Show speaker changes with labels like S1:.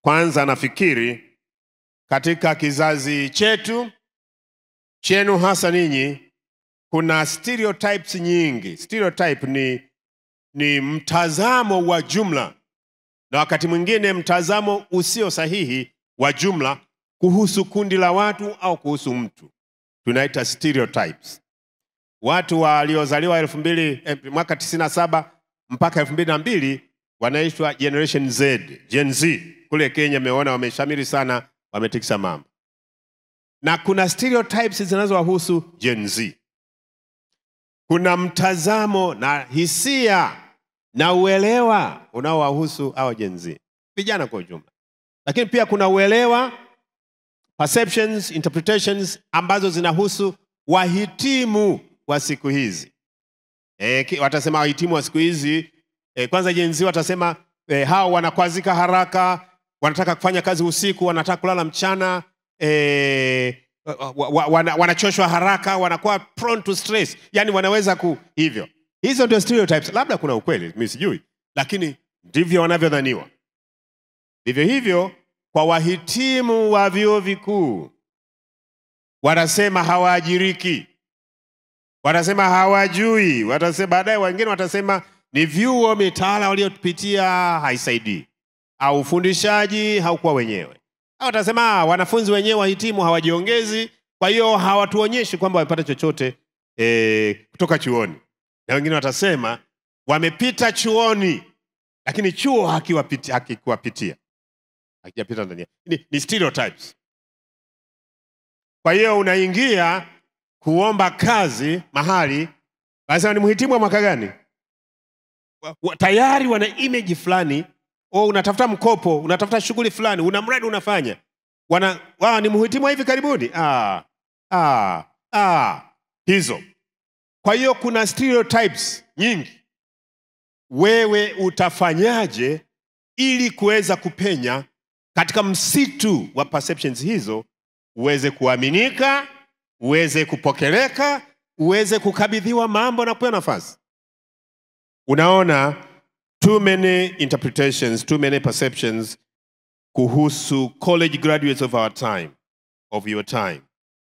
S1: Kwanza nafikiri katika kizazi chetu, chenu hasa ninyi, kuna stereotypes nyingi. Stereotype ni mtazamo wa jumla, na wakati mwingine mtazamo usio sahihi wa jumla kuhusu kundi la watu au kuhusu mtu. Tunaita stereotypes. Watu waliozaliwa mwaka 97 mpaka 2002 wanaitwa Generation Z, Gen Z. Kule Kenya meona wameshamiri sana, wametikisa mambo. Na kuna stereotypes zinazowahusu Gen Z. Kuna mtazamo na hisia na uelewa unaowahusu hao Gen Z, vijana kwa ujumla. Lakini pia kuna uelewa, perceptions, interpretations ambazo zinahusu wahitimu wa siku hizi. Watasema wahitimu wa siku hizi, kwanza Gen Z watasema hao wanakwazika haraka, wanataka kufanya kazi usiku, wanataka kulala mchana, wanachoshwa haraka, wanakuwa prone to stress. Yani wanaweza hivyo. Hizo ndio stereotypes. Labda kuna ukweli, mimi sijui, lakini ndivyo wanavyodhaniwa. Vivyo hivyo kwa wahitimu wa vyuo vikuu, wanasema hawaajiriki, wanasema hawajui, watasema baadaye, wengine watasema ni vyuo mitaala waliopitia haisaidii, au ufundishaji haukuwa wenyewe. Au watasema wanafunzi wenyewe wahitimu hawajiongezi, kwa hiyo hawatuonyeshi kwamba wamepata chochote kutoka chuoni. Na wengine watasema wamepita chuoni lakini chuo hakikuwapitia, hakijapita ndani. Ni stereotypes. Kwa hiyo unaingia kuomba kazi mahali, wanasema ni mhitimu wa mwaka gani? Tayari wana image fulani. Unatafuta mkopo, unatafuta shughuli fulani, una mradi unafanya. Ni mhitimu hivi karibuni. Hizo. Kwa hiyo kuna stereotypes nyingi. Wewe utafanyaje ili kuweza kupenya katika msitu wa perceptions hizo, uweze kuaminika, uweze kupokeleka, uweze kukabidhiwa mambo na kupewa nafasi? Unaona, too many interpretations, too many perceptions kuhusu college graduates of our time, of your time.